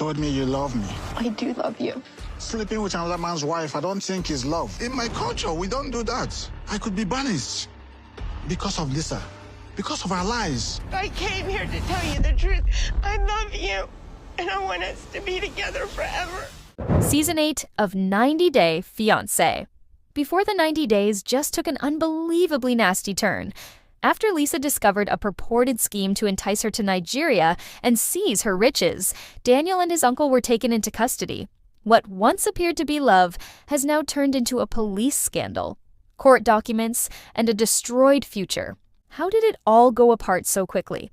told me you love me. I do love you. Sleeping with another man's wife, I don't think is love. In my culture, we don't do that. I could be banished because of Lisa, because of our lies. I came here to tell you the truth. I love you, and I want us to be together forever. Season 8 of 90 Day Fiancé. Before the 90 days just took an unbelievably nasty turn. After Lisa discovered a purported scheme to entice her to Nigeria and seize her riches, Daniel and his uncle were taken into custody. What once appeared to be love has now turned into a police scandal, court documents, and a destroyed future. How did it all go apart so quickly?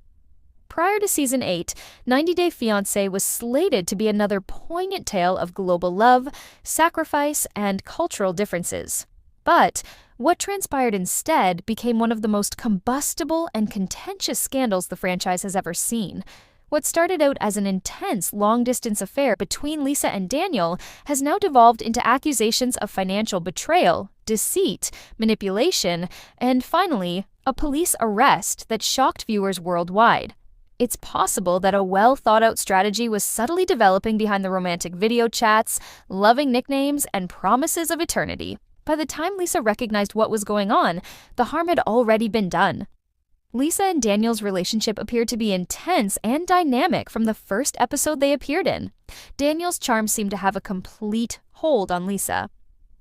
Prior to Season 8, 90 Day Fiancé was slated to be another poignant tale of global love, sacrifice, and cultural differences. But what transpired instead became one of the most combustible and contentious scandals the franchise has ever seen. What started out as an intense, long-distance affair between Lisa and Daniel has now devolved into accusations of financial betrayal, deceit, manipulation, and finally, a police arrest that shocked viewers worldwide. It's possible that a well-thought-out strategy was subtly developing behind the romantic video chats, loving nicknames, and promises of eternity. By the time Lisa recognized what was going on, the harm had already been done. Lisa and Daniel's relationship appeared to be intense and dynamic from the first episode they appeared in. Daniel's charm seemed to have a complete hold on Lisa.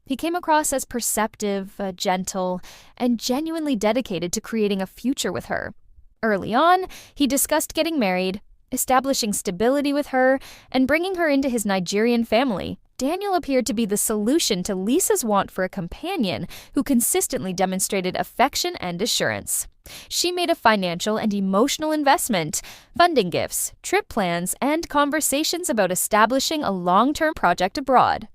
He came across as perceptive, gentle, and genuinely dedicated to creating a future with her. Early on, he discussed getting married, establishing stability with her, and bringing her into his Nigerian family. Daniel appeared to be the solution to Lisa's want for a companion who consistently demonstrated affection and assurance. She made a financial and emotional investment, funding gifts, trip plans, and conversations about establishing a long-term project abroad.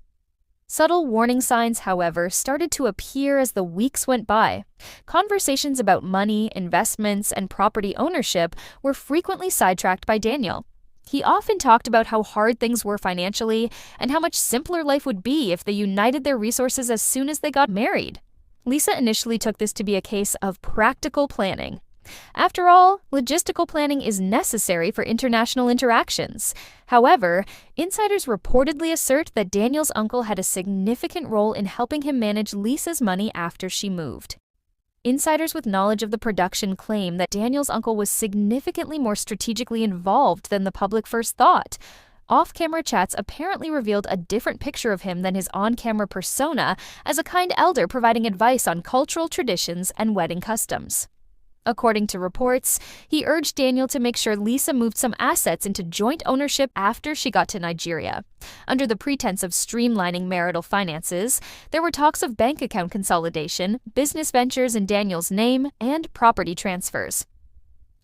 Subtle warning signs, however, started to appear as the weeks went by. Conversations about money, investments, and property ownership were frequently sidetracked by Daniel. He often talked about how hard things were financially and how much simpler life would be if they united their resources as soon as they got married. Lisa initially took this to be a case of practical planning. After all, logistical planning is necessary for international interactions. However, insiders reportedly assert that Daniel's uncle had a significant role in helping him manage Lisa's money after she moved. Insiders with knowledge of the production claim that Daniel's uncle was significantly more strategically involved than the public first thought. Off-camera chats apparently revealed a different picture of him than his on-camera persona as a kind elder providing advice on cultural traditions and wedding customs. According to reports, he urged Daniel to make sure Lisa moved some assets into joint ownership after she got to Nigeria. Under the pretense of streamlining marital finances, there were talks of bank account consolidation, business ventures in Daniel's name, and property transfers.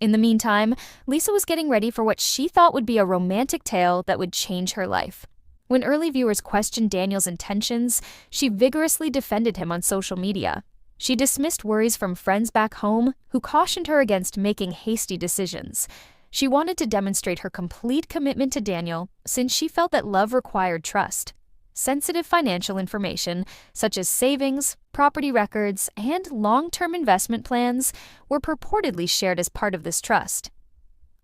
In the meantime, Lisa was getting ready for what she thought would be a romantic tale that would change her life. When early viewers questioned Daniel's intentions, she vigorously defended him on social media. She dismissed worries from friends back home who cautioned her against making hasty decisions. She wanted to demonstrate her complete commitment to Daniel since she felt that love required trust. Sensitive financial information, such as savings, property records, and long-term investment plans, were purportedly shared as part of this trust.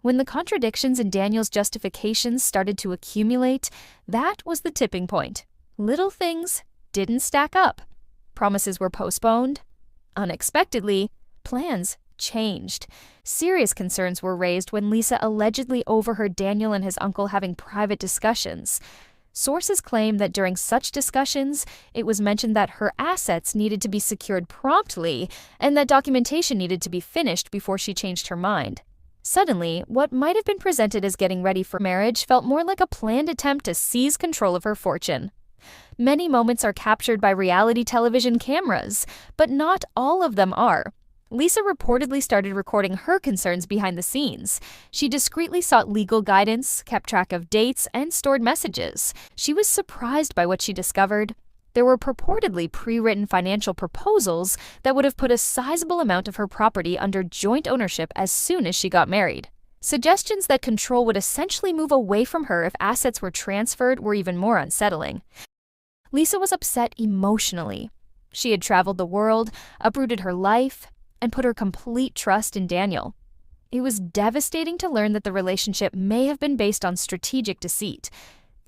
When the contradictions in Daniel's justifications started to accumulate, that was the tipping point. Little things didn't stack up. Promises were postponed. Unexpectedly, plans changed. Serious concerns were raised when Lisa allegedly overheard Daniel and his uncle having private discussions. Sources claim that during such discussions, it was mentioned that her assets needed to be secured promptly and that documentation needed to be finished before she changed her mind. Suddenly, what might have been presented as getting ready for marriage felt more like a planned attempt to seize control of her fortune. Many moments are captured by reality television cameras, but not all of them are. Lisa reportedly started recording her concerns behind the scenes. She discreetly sought legal guidance, kept track of dates, and stored messages. She was surprised by what she discovered. There were purportedly pre-written financial proposals that would have put a sizable amount of her property under joint ownership as soon as she got married. Suggestions that control would essentially move away from her if assets were transferred were even more unsettling. Lisa was upset emotionally. She had traveled the world, uprooted her life, and put her complete trust in Daniel. It was devastating to learn that the relationship may have been based on strategic deceit.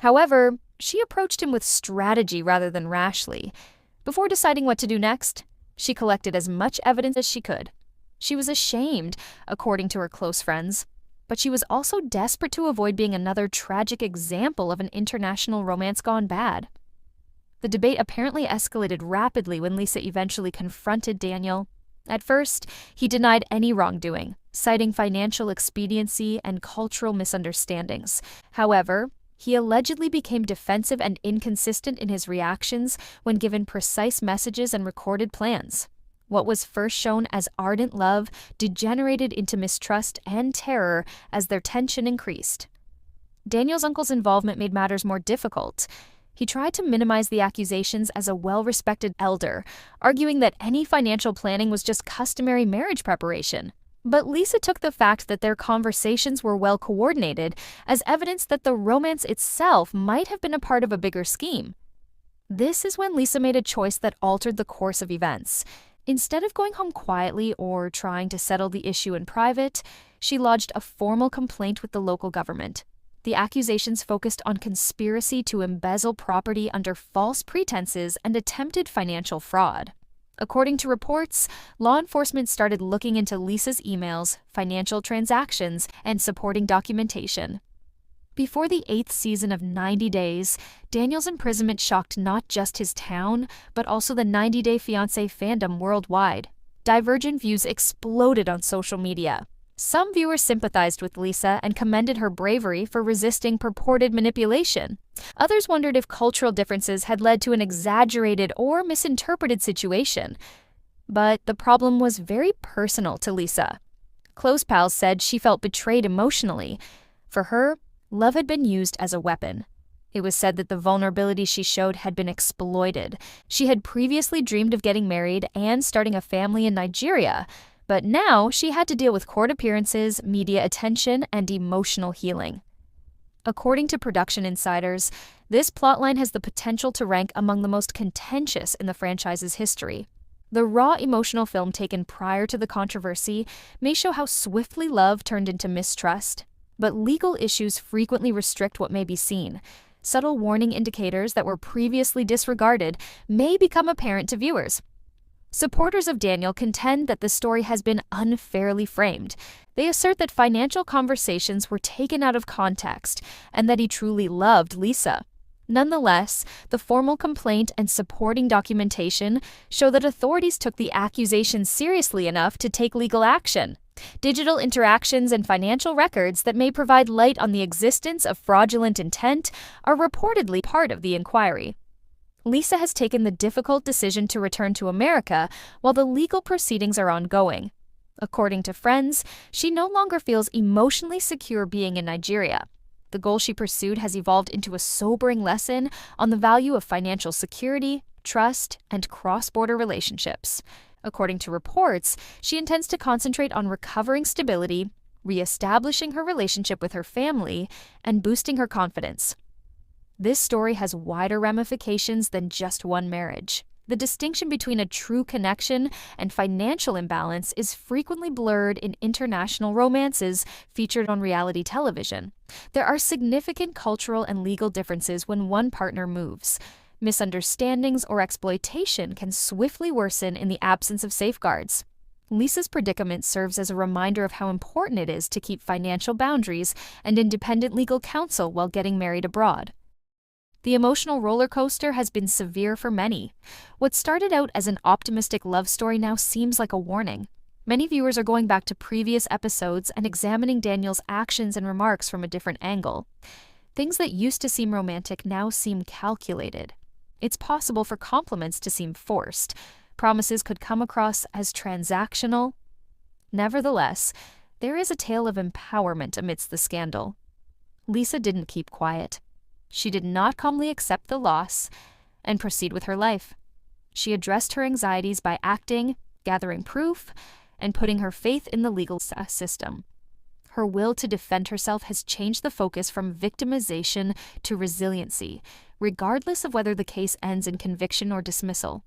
However, she approached him with strategy rather than rashly. Before deciding what to do next, she collected as much evidence as she could. She was ashamed, according to her close friends, but she was also desperate to avoid being another tragic example of an international romance gone bad. The debate apparently escalated rapidly when Lisa eventually confronted Daniel. At first, he denied any wrongdoing, citing financial expediency and cultural misunderstandings. However, he allegedly became defensive and inconsistent in his reactions when given precise messages and recorded plans. What was first shown as ardent love degenerated into mistrust and terror as their tension increased. Daniel's uncle's involvement made matters more difficult. He tried to minimize the accusations as a well-respected elder, arguing that any financial planning was just customary marriage preparation. But Lisa took the fact that their conversations were well coordinated as evidence that the romance itself might have been a part of a bigger scheme. This is when Lisa made a choice that altered the course of events. Instead of going home quietly or trying to settle the issue in private, she lodged a formal complaint with the local government. The accusations focused on conspiracy to embezzle property under false pretenses and attempted financial fraud. According to reports, law enforcement started looking into Lisa's emails, financial transactions, and supporting documentation. Before the 8th season of 90 Days, Daniel's imprisonment shocked not just his town, but also the 90 Day Fiancé fandom worldwide. Divergent views exploded on social media. Some viewers sympathized with Lisa and commended her bravery for resisting purported manipulation. Others wondered if cultural differences had led to an exaggerated or misinterpreted situation. But the problem was very personal to Lisa. Close pals said she felt betrayed emotionally. For her, love had been used as a weapon. It was said that the vulnerability she showed had been exploited. She had previously dreamed of getting married and starting a family in Nigeria, but now she had to deal with court appearances, media attention, and emotional healing. According to production insiders, this plotline has the potential to rank among the most contentious in the franchise's history. The raw emotional film taken prior to the controversy may show how swiftly love turned into mistrust, but legal issues frequently restrict what may be seen. Subtle warning indicators that were previously disregarded may become apparent to viewers. Supporters of Daniel contend that the story has been unfairly framed. They assert that financial conversations were taken out of context and that he truly loved Lisa. Nonetheless, the formal complaint and supporting documentation show that authorities took the accusations seriously enough to take legal action. Digital interactions and financial records that may provide light on the existence of fraudulent intent are reportedly part of the inquiry. Lisa has taken the difficult decision to return to America while the legal proceedings are ongoing. According to friends, she no longer feels emotionally secure being in Nigeria. The goal she pursued has evolved into a sobering lesson on the value of financial security, trust, and cross-border relationships. According to reports, she intends to concentrate on recovering stability, re-establishing her relationship with her family, and boosting her confidence. This story has wider ramifications than just one marriage. The distinction between a true connection and financial imbalance is frequently blurred in international romances featured on reality television. There are significant cultural and legal differences when one partner moves. Misunderstandings or exploitation can swiftly worsen in the absence of safeguards. Lisa's predicament serves as a reminder of how important it is to keep financial boundaries and independent legal counsel while getting married abroad. The emotional roller coaster has been severe for many. What started out as an optimistic love story now seems like a warning. Many viewers are going back to previous episodes and examining Daniel's actions and remarks from a different angle. Things that used to seem romantic now seem calculated. It's possible for compliments to seem forced. Promises could come across as transactional. Nevertheless, there is a tale of empowerment amidst the scandal. Lisa didn't keep quiet. She did not calmly accept the loss and proceed with her life. She addressed her anxieties by acting, gathering proof, and putting her faith in the legal system. Her will to defend herself has changed the focus from victimization to resiliency, regardless of whether the case ends in conviction or dismissal.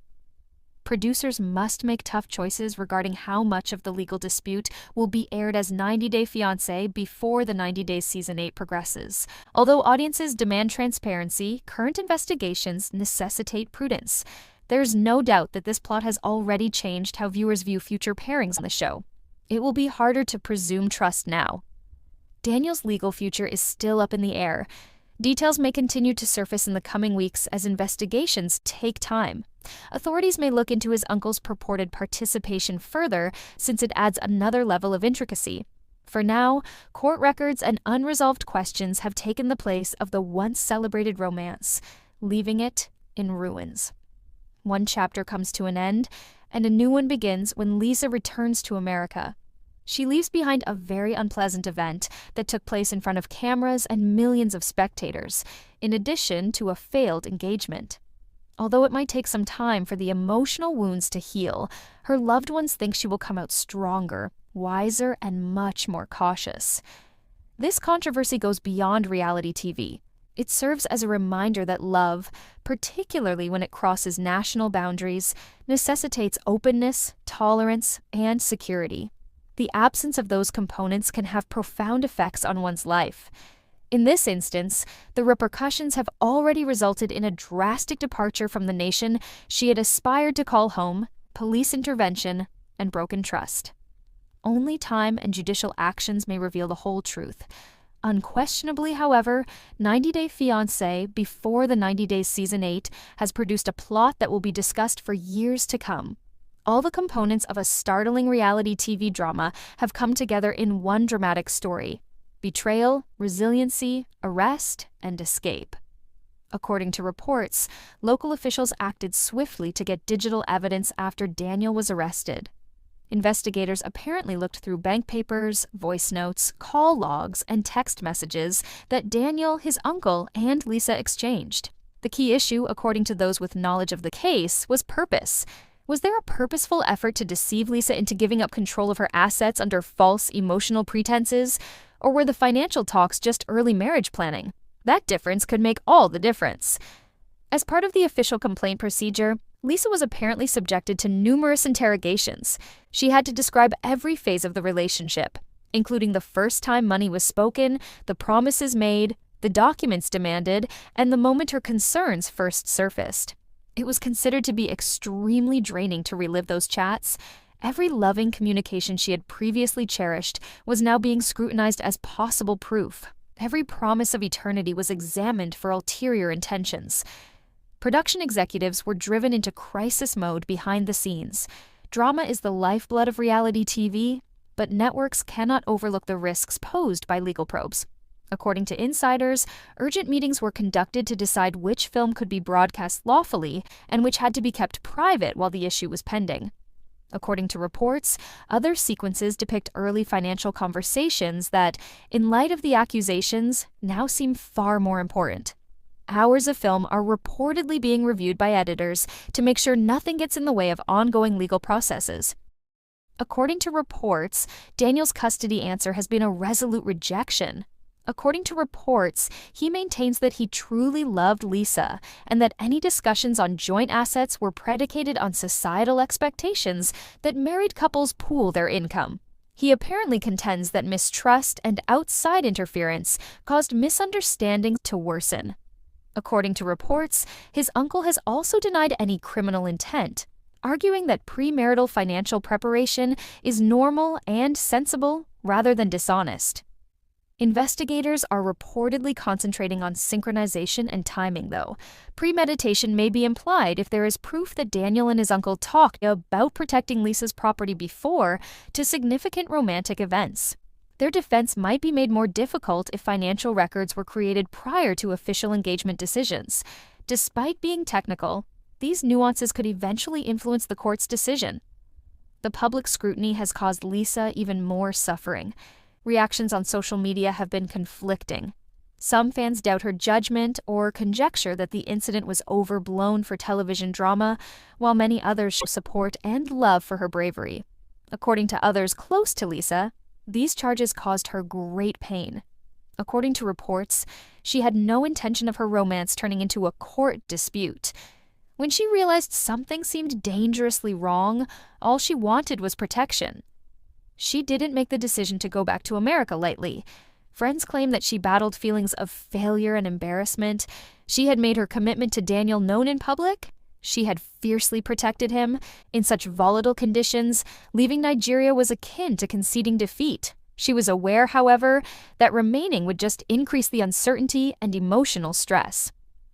producers must make tough choices regarding how much of the legal dispute will be aired as 90 Day Fiancé before the 90 Days Season 8 progresses. Although audiences demand transparency, current investigations necessitate prudence. There's no doubt that this plot has already changed how viewers view future pairings on the show. It will be harder to presume trust now. Daniel's legal future is still up in the air. Details may continue to surface in the coming weeks as investigations take time. Authorities may look into his uncle's purported participation further, since it adds another level of intricacy. For now, court records and unresolved questions have taken the place of the once celebrated romance, leaving it in ruins. One chapter comes to an end, and a new one begins when Lisa returns to America. She leaves behind a very unpleasant event that took place in front of cameras and millions of spectators, in addition to a failed engagement. Although it might take some time for the emotional wounds to heal, her loved ones think she will come out stronger, wiser, and much more cautious. This controversy goes beyond reality TV. It serves as a reminder that love, particularly when it crosses national boundaries, necessitates openness, tolerance, and security. The absence of those components can have profound effects on one's life. In this instance, the repercussions have already resulted in a drastic departure from the nation she had aspired to call home, police intervention, and broken trust. Only time and judicial actions may reveal the whole truth. Unquestionably, however, 90 Day Fiancé Before the 90 Days Season 8 has produced a plot that will be discussed for years to come. All the components of a startling reality TV drama have come together in one dramatic story: betrayal, resiliency, arrest, and escape. According to reports, local officials acted swiftly to get digital evidence after Daniel was arrested. Investigators apparently looked through bank papers, voice notes, call logs, and text messages that Daniel, his uncle, and Lisa exchanged. The key issue, according to those with knowledge of the case, was purpose. Was there a purposeful effort to deceive Lisa into giving up control of her assets under false emotional pretenses? Or were the financial talks just early marriage planning? That difference could make all the difference. As part of the official complaint procedure, Lisa was apparently subjected to numerous interrogations. She had to describe every phase of the relationship, including the first time money was spoken, the promises made, the documents demanded, and the moment her concerns first surfaced. It was considered to be extremely draining to relive those chats. Every loving communication she had previously cherished was now being scrutinized as possible proof. Every promise of eternity was examined for ulterior intentions. Production executives were driven into crisis mode behind the scenes. Drama is the lifeblood of reality TV, but networks cannot overlook the risks posed by legal probes. According to insiders, urgent meetings were conducted to decide which film could be broadcast lawfully and which had to be kept private while the issue was pending. According to reports, other sequences depict early financial conversations that, in light of the accusations, now seem far more important. Hours of film are reportedly being reviewed by editors to make sure nothing gets in the way of ongoing legal processes. According to reports, Daniel's custody answer has been a resolute rejection. According to reports, he maintains that he truly loved Lisa and that any discussions on joint assets were predicated on societal expectations that married couples pool their income. He apparently contends that mistrust and outside interference caused misunderstandings to worsen. According to reports, his uncle has also denied any criminal intent, arguing that premarital financial preparation is normal and sensible rather than dishonest. Investigators are reportedly concentrating on synchronization and timing, though. Premeditation may be implied if there is proof that Daniel and his uncle talked about protecting Lisa's property before to significant romantic events. Their defense might be made more difficult if financial records were created prior to official engagement decisions. Despite being technical, these nuances could eventually influence the court's decision. The public scrutiny has caused Lisa even more suffering. Reactions on social media have been conflicting. Some fans doubt her judgment or conjecture that the incident was overblown for television drama, while many others show support and love for her bravery. According to others close to Lisa, these charges caused her great pain. According to reports, she had no intention of her romance turning into a court dispute. When she realized something seemed dangerously wrong, all she wanted was protection. She didn't make the decision to go back to America lightly. Friends claim that she battled feelings of failure and embarrassment. She had made her commitment to Daniel known in public. She had fiercely protected him. In such volatile conditions, leaving Nigeria was akin to conceding defeat. She was aware, however, that remaining would just increase the uncertainty and emotional stress.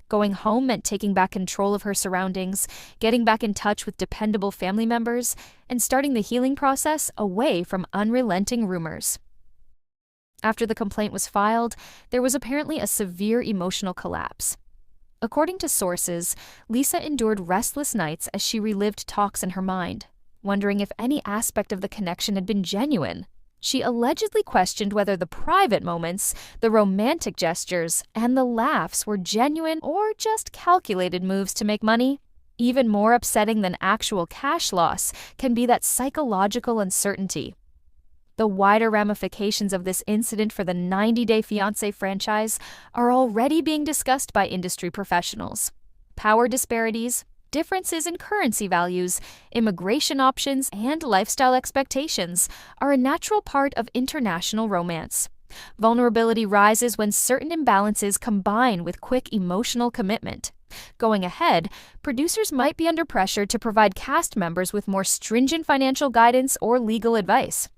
Going home meant taking back control of her surroundings, getting back in touch with dependable family members, and starting the healing process away from unrelenting rumors. After the complaint was filed, there was apparently a severe emotional collapse. According to sources, Lisa endured restless nights as she relived talks in her mind, wondering if any aspect of the connection had been genuine. She allegedly questioned whether the private moments, the romantic gestures, and the laughs were genuine or just calculated moves to make money. Even more upsetting than actual cash loss can be that psychological uncertainty. The wider ramifications of this incident for the 90-Day Fiancé franchise are already being discussed by industry professionals. Power disparities, differences in currency values, immigration options, and lifestyle expectations are a natural part of international romance. Vulnerability rises when certain imbalances combine with quick emotional commitment. Going ahead, producers might be under pressure to provide cast members with more stringent financial guidance or legal advice.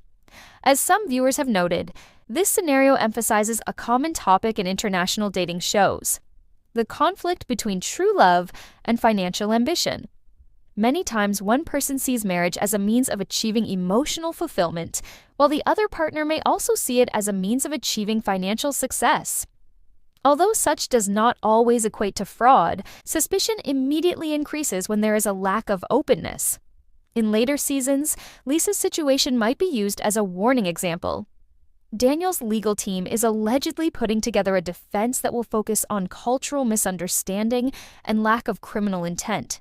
As some viewers have noted, this scenario emphasizes a common topic in international dating shows: the conflict between true love and financial ambition. Many times, one person sees marriage as a means of achieving emotional fulfillment, while the other partner may also see it as a means of achieving financial success. Although such does not always equate to fraud, suspicion immediately increases when there is a lack of openness. In later seasons, Lisa's situation might be used as a warning example. Daniel's legal team is allegedly putting together a defense that will focus on cultural misunderstanding and lack of criminal intent.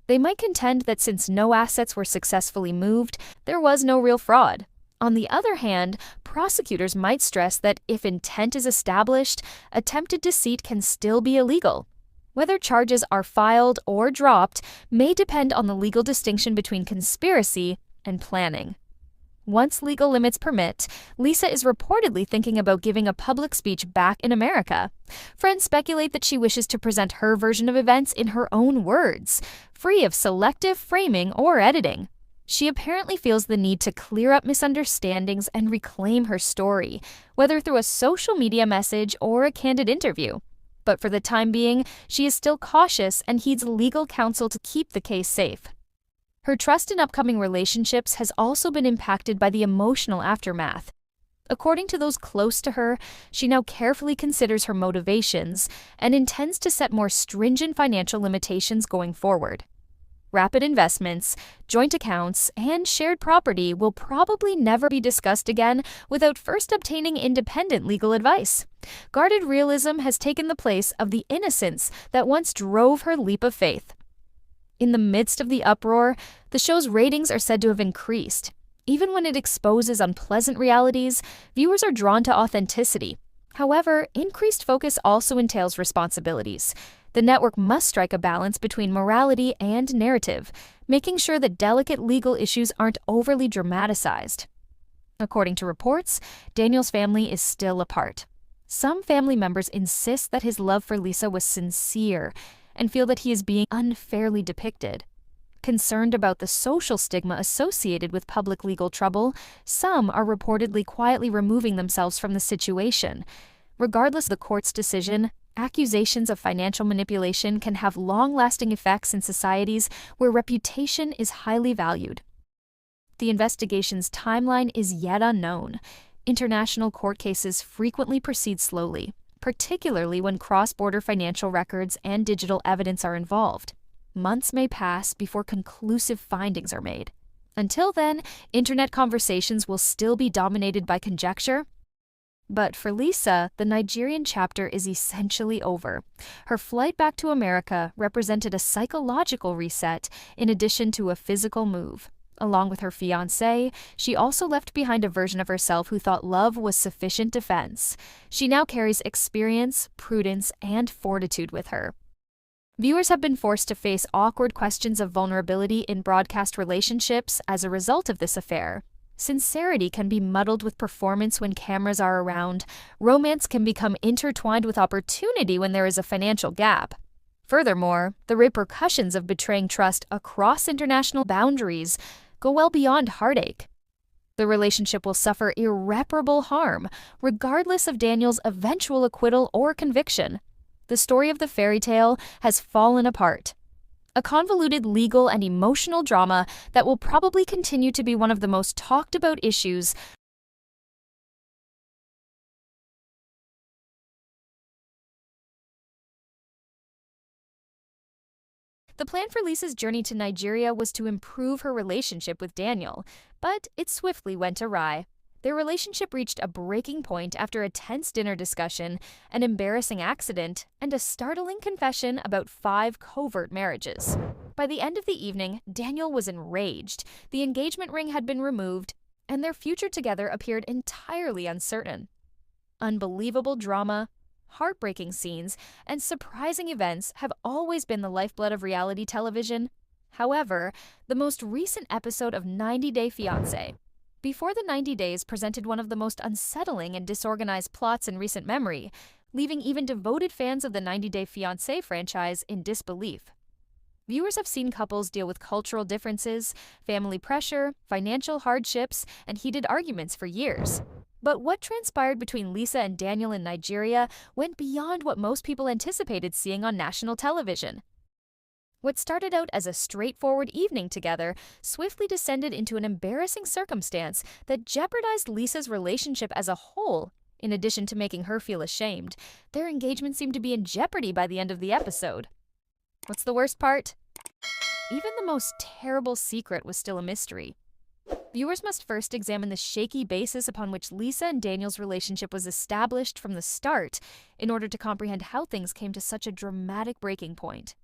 They might contend that since no assets were successfully moved, there was no real fraud. On the other hand, prosecutors might stress that if intent is established, attempted deceit can still be illegal. Whether charges are filed or dropped may depend on the legal distinction between conspiracy and planning. Once legal limits permit, Lisa is reportedly thinking about giving a public speech back in America. Friends speculate that she wishes to present her version of events in her own words, free of selective framing or editing. She apparently feels the need to clear up misunderstandings and reclaim her story, whether through a social media message or a candid interview. But for the time being, she is still cautious and heeds legal counsel to keep the case safe. Her trust in upcoming relationships has also been impacted by the emotional aftermath. According to those close to her, she now carefully considers her motivations and intends to set more stringent financial limitations going forward. Rapid investments, joint accounts, and shared property will probably never be discussed again without first obtaining independent legal advice. Guarded realism has taken the place of the innocence that once drove her leap of faith. In the midst of the uproar, the show's ratings are said to have increased. Even when it exposes unpleasant realities, viewers are drawn to authenticity. However, increased focus also entails responsibilities. The network must strike a balance between morality and narrative, making sure that delicate legal issues aren't overly dramatized. According to reports, Daniel's family is still apart. Some family members insist that his love for Lisa was sincere and feel that he is being unfairly depicted. Concerned about the social stigma associated with public legal trouble, some are reportedly quietly removing themselves from the situation. Regardless of the court's decision, accusations of financial manipulation can have long-lasting effects in societies where reputation is highly valued. The investigation's timeline is yet unknown. International court cases frequently proceed slowly, particularly when cross-border financial records and digital evidence are involved. Months may pass before conclusive findings are made. Until then, internet conversations will still be dominated by conjecture. But for Lisa, the Nigerian chapter is essentially over. Her flight back to America represented a psychological reset in addition to a physical move. Along with her fiancé, she also left behind a version of herself who thought love was sufficient defense. She now carries experience, prudence, and fortitude with her. Viewers have been forced to face awkward questions of vulnerability in broadcast relationships as a result of this affair. Sincerity can be muddled with performance when cameras are around. Romance can become intertwined with opportunity when there is a financial gap. Furthermore, the repercussions of betraying trust across international boundaries go well beyond heartache. The relationship will suffer irreparable harm, regardless of Daniel's eventual acquittal or conviction. The story of the fairy tale has fallen apart. A convoluted legal and emotional drama that will probably continue to be one of the most talked about issues. The plan for Lisa's journey to Nigeria was to improve her relationship with Daniel, but it swiftly went awry. Their relationship reached a breaking point after a tense dinner discussion, an embarrassing accident, and a startling confession about 5 covert marriages. By the end of the evening, Daniel was enraged. The engagement ring had been removed, and their future together appeared entirely uncertain. Unbelievable drama, heartbreaking scenes, and surprising events have always been the lifeblood of reality television. However, the most recent episode of 90 Day Fiancé Before the 90 Days presented one of the most unsettling and disorganized plots in recent memory, leaving even devoted fans of the 90 Day Fiancé franchise in disbelief. Viewers have seen couples deal with cultural differences, family pressure, financial hardships, and heated arguments for years. But what transpired between Lisa and Daniel in Nigeria went beyond what most people anticipated seeing on national television. What started out as a straightforward evening together swiftly descended into an embarrassing circumstance that jeopardized Lisa's relationship as a whole. In addition to making her feel ashamed, their engagement seemed to be in jeopardy by the end of the episode. What's the worst part? Even the most terrible secret was still a mystery. Viewers must first examine the shaky basis upon which Lisa and Daniel's relationship was established from the start in order to comprehend how things came to such a dramatic breaking point.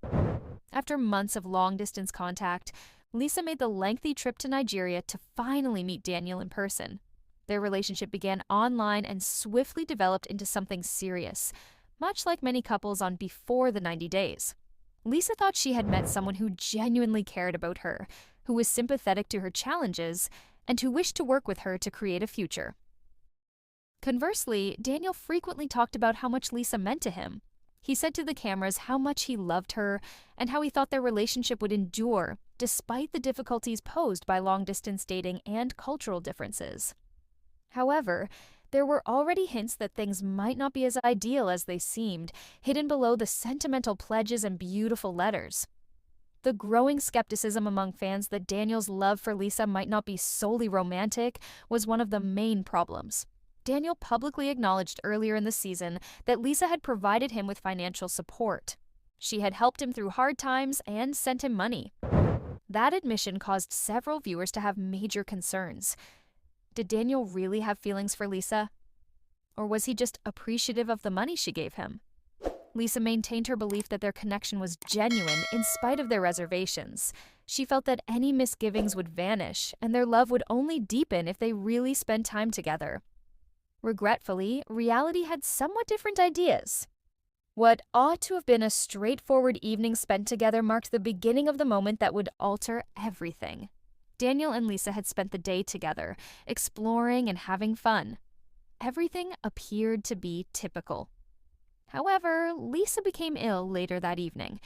After months of long-distance contact, Lisa made the lengthy trip to Nigeria to finally meet Daniel in person. Their relationship began online and swiftly developed into something serious, much like many couples on Before the 90 Days. Lisa thought she had met someone who genuinely cared about her, who was sympathetic to her challenges, and who wished to work with her to create a future. Conversely, Daniel frequently talked about how much Lisa meant to him. He said to the cameras how much he loved her and how he thought their relationship would endure despite the difficulties posed by long-distance dating and cultural differences. However, there were already hints that things might not be as ideal as they seemed, hidden below the sentimental pledges and beautiful letters. The growing skepticism among fans that Daniel's love for Lisa might not be solely romantic was one of the main problems. Daniel publicly acknowledged earlier in the season that Lisa had provided him with financial support. She had helped him through hard times and sent him money. That admission caused several viewers to have major concerns. Did Daniel really have feelings for Lisa? Or was he just appreciative of the money she gave him? Lisa maintained her belief that their connection was genuine in spite of their reservations. She felt that any misgivings would vanish and their love would only deepen if they really spent time together. Regretfully, reality had somewhat different ideas. What ought to have been a straightforward evening spent together marked the beginning of the moment that would alter everything. Daniel and Lisa had spent the day together, exploring and having fun. Everything appeared to be typical. However, Lisa became ill later that evening.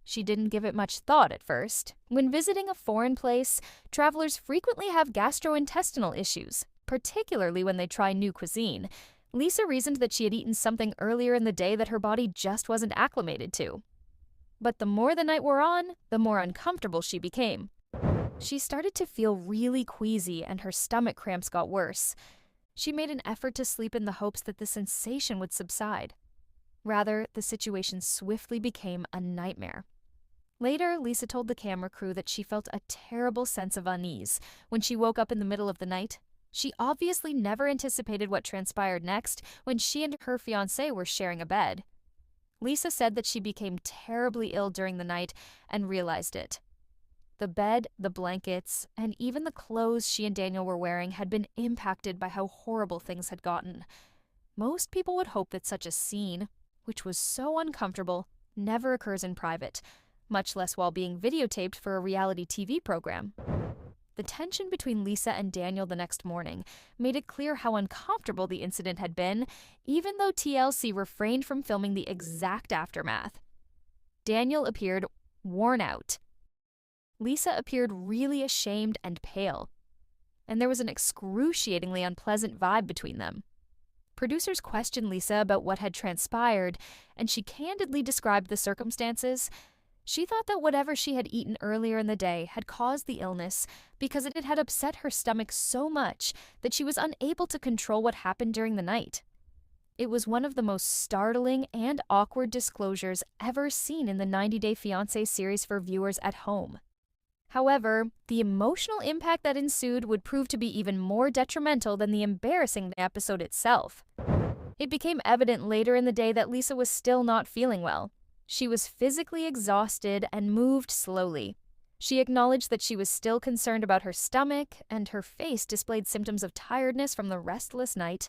She didn't give it much thought at first. When visiting a foreign place, travelers frequently have gastrointestinal issues, particularly when they try new cuisine. Lisa reasoned that she had eaten something earlier in the day that her body just wasn't acclimated to. But the more the night wore on, the more uncomfortable she became. She started to feel really queasy and her stomach cramps got worse. She made an effort to sleep in the hopes that the sensation would subside. Rather, the situation swiftly became a nightmare. Later, Lisa told the camera crew that she felt a terrible sense of unease when she woke up in the middle of the night. She obviously never anticipated what transpired next when she and her fiancé were sharing a bed. Lisa said that she became terribly ill during the night and realized it. The bed, the blankets, and even the clothes she and Daniel were wearing had been impacted by how horrible things had gotten. Most people would hope that such a scene, which was so uncomfortable, never occurs in private, much less while being videotaped for a reality TV program. The tension between Lisa and Daniel the next morning made it clear how uncomfortable the incident had been, even though TLC refrained from filming the exact aftermath. Daniel appeared worn out. Lisa appeared really ashamed and pale, and there was an excruciatingly unpleasant vibe between them. Producers questioned Lisa about what had transpired, and she candidly described the circumstances. She thought that whatever she had eaten earlier in the day had caused the illness because it had upset her stomach so much that she was unable to control what happened during the night. It was one of the most startling and awkward disclosures ever seen in the 90 Day Fiancé series for viewers at home. However, the emotional impact that ensued would prove to be even more detrimental than the embarrassing episode itself. It became evident later in the day that Lisa was still not feeling well. She was physically exhausted and moved slowly. She acknowledged that she was still concerned about her stomach, and her face displayed symptoms of tiredness from the restless night.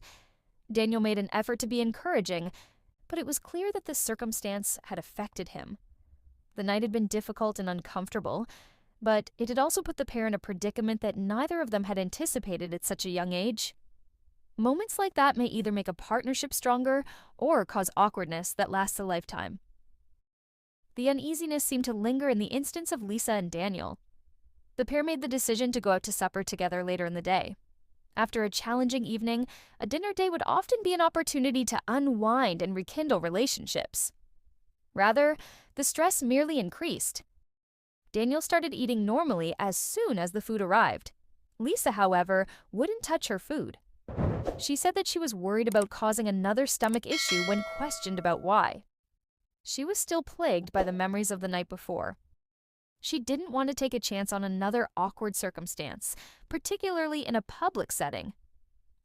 Daniel made an effort to be encouraging, but it was clear that this circumstance had affected him. The night had been difficult and uncomfortable, but it had also put the pair in a predicament that neither of them had anticipated at such a young age. Moments like that may either make a partnership stronger or cause awkwardness that lasts a lifetime. The uneasiness seemed to linger in the instance of Lisa and Daniel. The pair made the decision to go out to supper together later in the day. After a challenging evening, a dinner date would often be an opportunity to unwind and rekindle relationships. Rather, the stress merely increased. Daniel started eating normally as soon as the food arrived. Lisa, however, wouldn't touch her food. She said that she was worried about causing another stomach issue when questioned about why. She was still plagued by the memories of the night before. She didn't want to take a chance on another awkward circumstance, particularly in a public setting.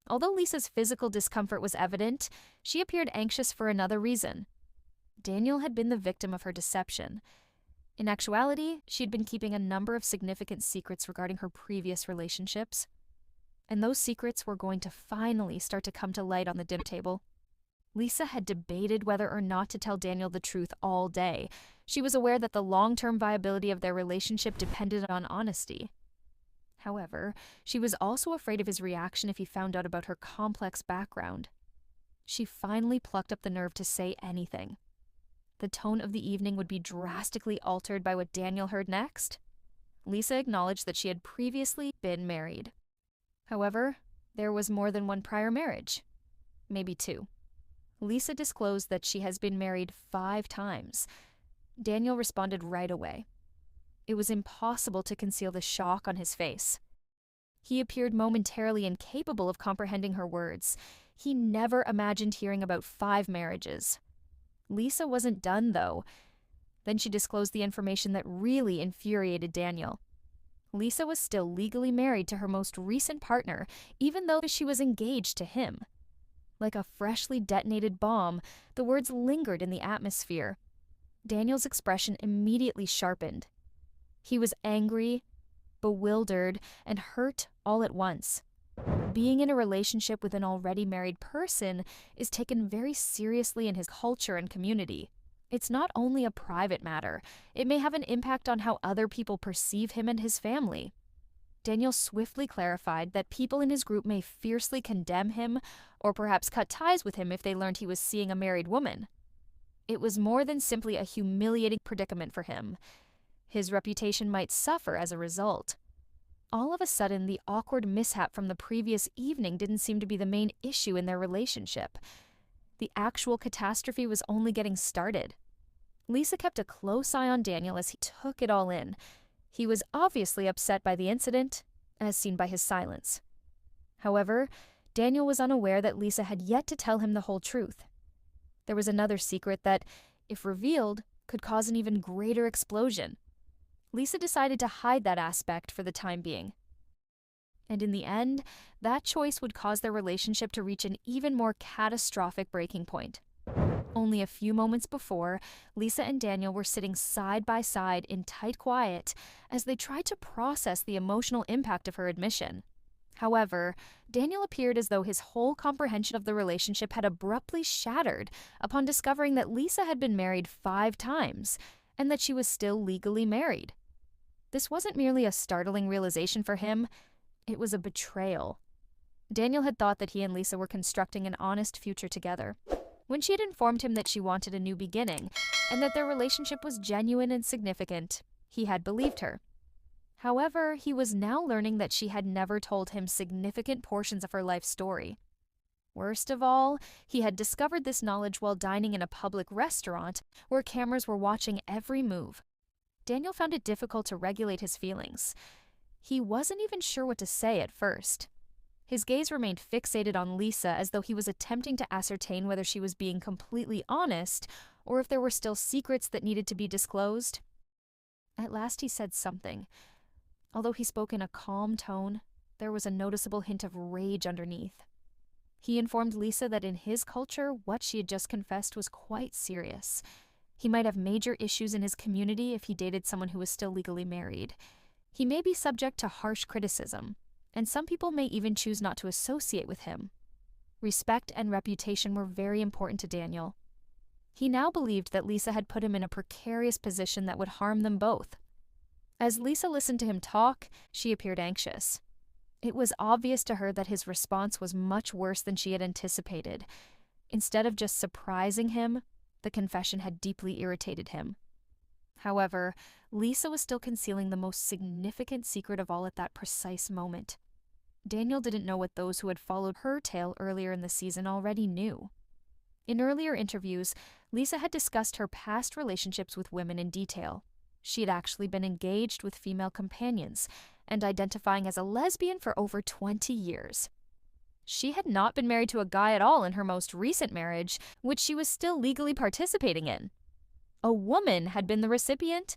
Although Lisa's physical discomfort was evident, she appeared anxious for another reason. Daniel had been the victim of her deception. In actuality, she'd been keeping a number of significant secrets regarding her previous relationships. And those secrets were going to finally start to come to light on the dinner table. Lisa had debated whether or not to tell Daniel the truth all day. She was aware that the long-term viability of their relationship depended on honesty. However, she was also afraid of his reaction if he found out about her complex background. She finally plucked up the nerve to say anything. The tone of the evening would be drastically altered by what Daniel heard next. Lisa acknowledged that she had previously been married. However, there was more than one prior marriage. Maybe two. Lisa disclosed that she has been married 5 times. Daniel responded right away. It was impossible to conceal the shock on his face. He appeared momentarily incapable of comprehending her words. He never imagined hearing about 5 marriages. Lisa wasn't done, though. Then she disclosed the information that really infuriated Daniel. Lisa was still legally married to her most recent partner, even though she was engaged to him. Like a freshly detonated bomb, the words lingered in the atmosphere. Daniel's expression immediately sharpened. He was angry, bewildered, and hurt all at once. Being in a relationship with an already married person is taken very seriously in his culture and community. It's not only a private matter, it may have an impact on how other people perceive him and his family. Daniel swiftly clarified that people in his group may fiercely condemn him or perhaps cut ties with him if they learned he was seeing a married woman. It was more than simply a humiliating predicament for him. His reputation might suffer as a result. All of a sudden, the awkward mishap from the previous evening didn't seem to be the main issue in their relationship. The actual catastrophe was only getting started. Lisa kept a close eye on Daniel as he took it all in. He was obviously upset by the incident, as seen by his silence. However, Daniel was unaware that Lisa had yet to tell him the whole truth. There was another secret that, if revealed, could cause an even greater explosion. Lisa decided to hide that aspect for the time being. And in the end, that choice would cause their relationship to reach an even more catastrophic breaking point. Only a few moments before, Lisa and Daniel were sitting side by side in tight quiet as they tried to process the emotional impact of her admission. However, Daniel appeared as though his whole comprehension of the relationship had abruptly shattered upon discovering that Lisa had been married 5 times and that she was still legally married. This wasn't merely a startling realization for him, it was a betrayal. Daniel had thought that he and Lisa were constructing an honest future together. When she had informed him that she wanted a new beginning and that their relationship was genuine and significant, he had believed her. However, he was now learning that she had never told him significant portions of her life story. Worst of all, he had discovered this knowledge while dining in a public restaurant where cameras were watching every move. Daniel found it difficult to regulate his feelings. He wasn't even sure what to say at first. His gaze remained fixated on Lisa as though he was attempting to ascertain whether she was being completely honest or if there were still secrets that needed to be disclosed. At last he said something. Although he spoke in a calm tone, there was a noticeable hint of rage underneath. He informed Lisa that in his culture, what she had just confessed was quite serious. He might have major issues in his community if he dated someone who was still legally married. He may be subject to harsh criticism, and some people may even choose not to associate with him. Respect and reputation were very important to Daniel. He now believed that Lisa had put him in a precarious position that would harm them both. As Lisa listened to him talk, she appeared anxious. It was obvious to her that his response was much worse than she had anticipated. Instead of just surprising him, the confession had deeply irritated him. However, Lisa was still concealing the most significant secret of all at that precise moment. Daniel didn't know what those who had followed her tale earlier in the season already knew. In earlier interviews, Lisa had discussed her past relationships with women in detail. She had actually been engaged with female companions and identifying as a lesbian for over 20 years. She had not been married to a guy at all in her most recent marriage, which she was still legally participating in. A woman had been the recipient.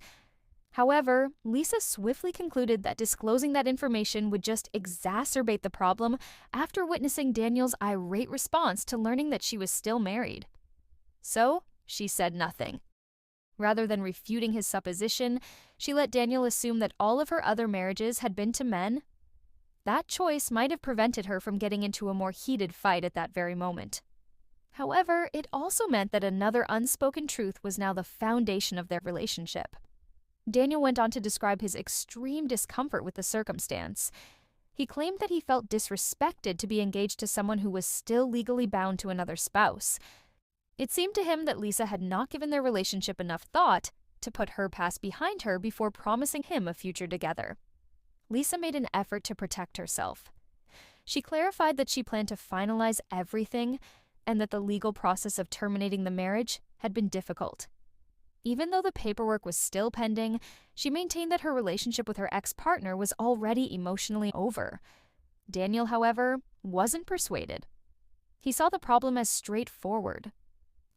However, Lisa swiftly concluded that disclosing that information would just exacerbate the problem after witnessing Daniel's irate response to learning that she was still married. So, she said nothing. Rather than refuting his supposition, she let Daniel assume that all of her other marriages had been to men. That choice might have prevented her from getting into a more heated fight at that very moment. However, it also meant that another unspoken truth was now the foundation of their relationship. Daniel went on to describe his extreme discomfort with the circumstance. He claimed that he felt disrespected to be engaged to someone who was still legally bound to another spouse. It seemed to him that Lisa had not given their relationship enough thought to put her past behind her before promising him a future together. Lisa made an effort to protect herself. She clarified that she planned to finalize everything and that the legal process of terminating the marriage had been difficult. Even though the paperwork was still pending, she maintained that her relationship with her ex-partner was already emotionally over. Daniel, however, wasn't persuaded. He saw the problem as straightforward.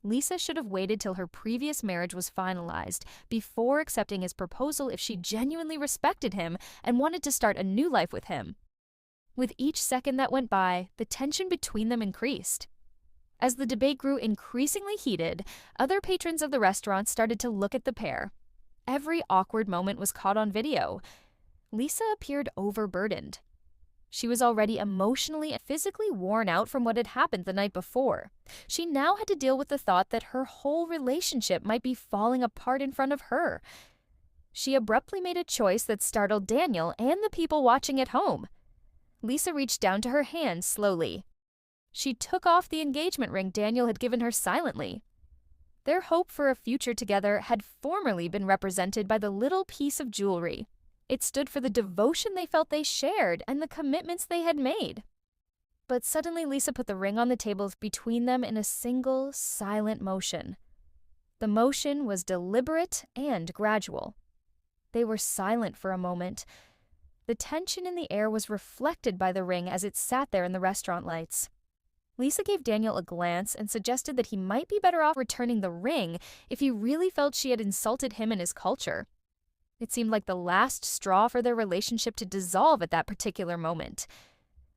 Lisa should have waited till her previous marriage was finalized before accepting his proposal if she genuinely respected him and wanted to start a new life with him. With each second that went by, the tension between them increased. As the debate grew increasingly heated, other patrons of the restaurant started to look at the pair. Every awkward moment was caught on video. Lisa appeared overburdened. She was already emotionally and physically worn out from what had happened the night before. She now had to deal with the thought that her whole relationship might be falling apart in front of her. She abruptly made a choice that startled Daniel and the people watching at home. Lisa reached down to her hand slowly. She took off the engagement ring Daniel had given her silently. Their hope for a future together had formerly been represented by the little piece of jewelry. It stood for the devotion they felt they shared and the commitments they had made. But suddenly Lisa put the ring on the table between them in a single, silent motion. The motion was deliberate and gradual. They were silent for a moment. The tension in the air was reflected by the ring as it sat there in the restaurant lights. Lisa gave Daniel a glance and suggested that he might be better off returning the ring if he really felt she had insulted him and his culture. It seemed like the last straw for their relationship to dissolve at that particular moment.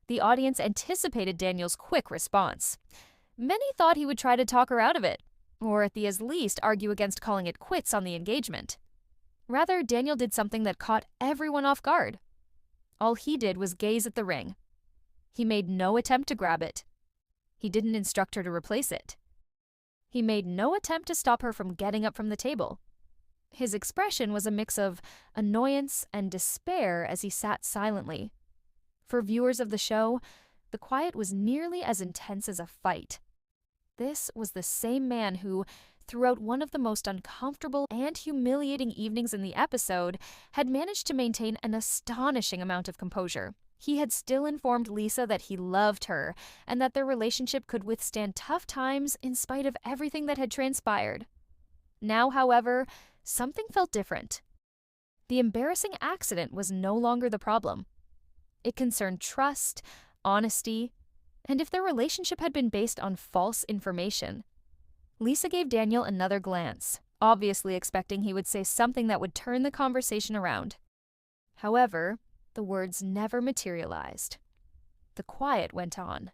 The audience anticipated Daniel's quick response. Many thought he would try to talk her out of it, or at the least argue against calling it quits on the engagement. Rather, Daniel did something that caught everyone off guard. All he did was gaze at the ring, He made no attempt to grab it. He didn't instruct her to replace it. He made no attempt to stop her from getting up from the table. His expression was a mix of annoyance and despair as he sat silently. For viewers of the show, the quiet was nearly as intense as a fight. This was the same man who, throughout one of the most uncomfortable and humiliating evenings in the episode, had managed to maintain an astonishing amount of composure. He had still informed Lisa that he loved her and that their relationship could withstand tough times in spite of everything that had transpired. Now, however, something felt different. The embarrassing accident was no longer the problem. It concerned trust, honesty, and if their relationship had been based on false information. Lisa gave Daniel another glance, obviously expecting he would say something that would turn the conversation around. However, the words never materialized. The quiet went on,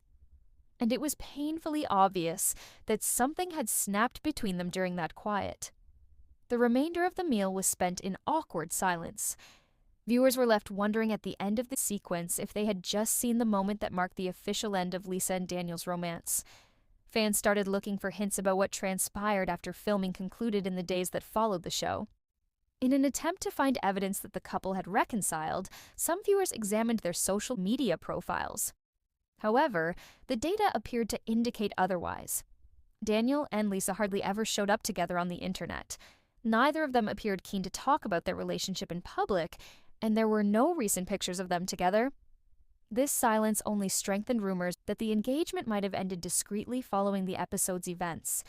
and it was painfully obvious that something had snapped between them during that quiet. The remainder of the meal was spent in awkward silence. Viewers were left wondering at the end of the sequence if they had just seen the moment that marked the official end of Lisa and Daniel's romance. Fans started looking for hints about what transpired after filming concluded in the days that followed the show. In an attempt to find evidence that the couple had reconciled, some viewers examined their social media profiles. However, the data appeared to indicate otherwise. Daniel and Lisa hardly ever showed up together on the internet. Neither of them appeared keen to talk about their relationship in public, and there were no recent pictures of them together. This silence only strengthened rumors that the engagement might have ended discreetly following the episode's events.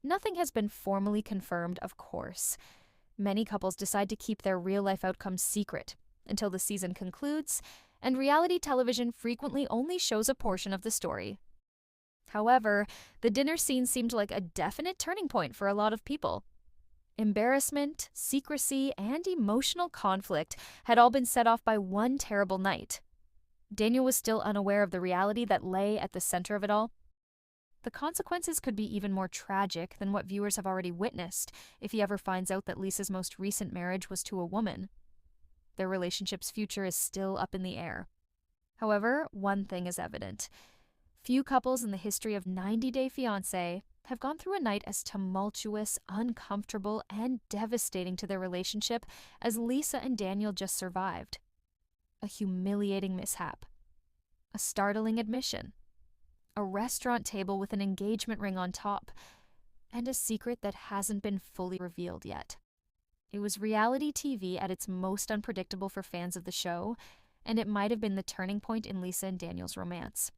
Nothing has been formally confirmed, of course. Many couples decide to keep their real-life outcomes secret until the season concludes, and reality television frequently only shows a portion of the story. However, the dinner scene seemed like a definite turning point for a lot of people. Embarrassment, secrecy, and emotional conflict had all been set off by one terrible night. Daniel was still unaware of the reality that lay at the center of it all. The consequences could be even more tragic than what viewers have already witnessed if he ever finds out that Lisa's most recent marriage was to a woman. Their relationship's future is still up in the air. However, one thing is evident. Few couples in the history of 90 Day Fiancé have gone through a night as tumultuous, uncomfortable, and devastating to their relationship as Lisa and Daniel just survived. A humiliating mishap. A startling admission. A restaurant table with an engagement ring on top. And a secret that hasn't been fully revealed yet. It was reality TV at its most unpredictable for fans of the show, and it might have been the turning point in Lisa and Daniel's romance.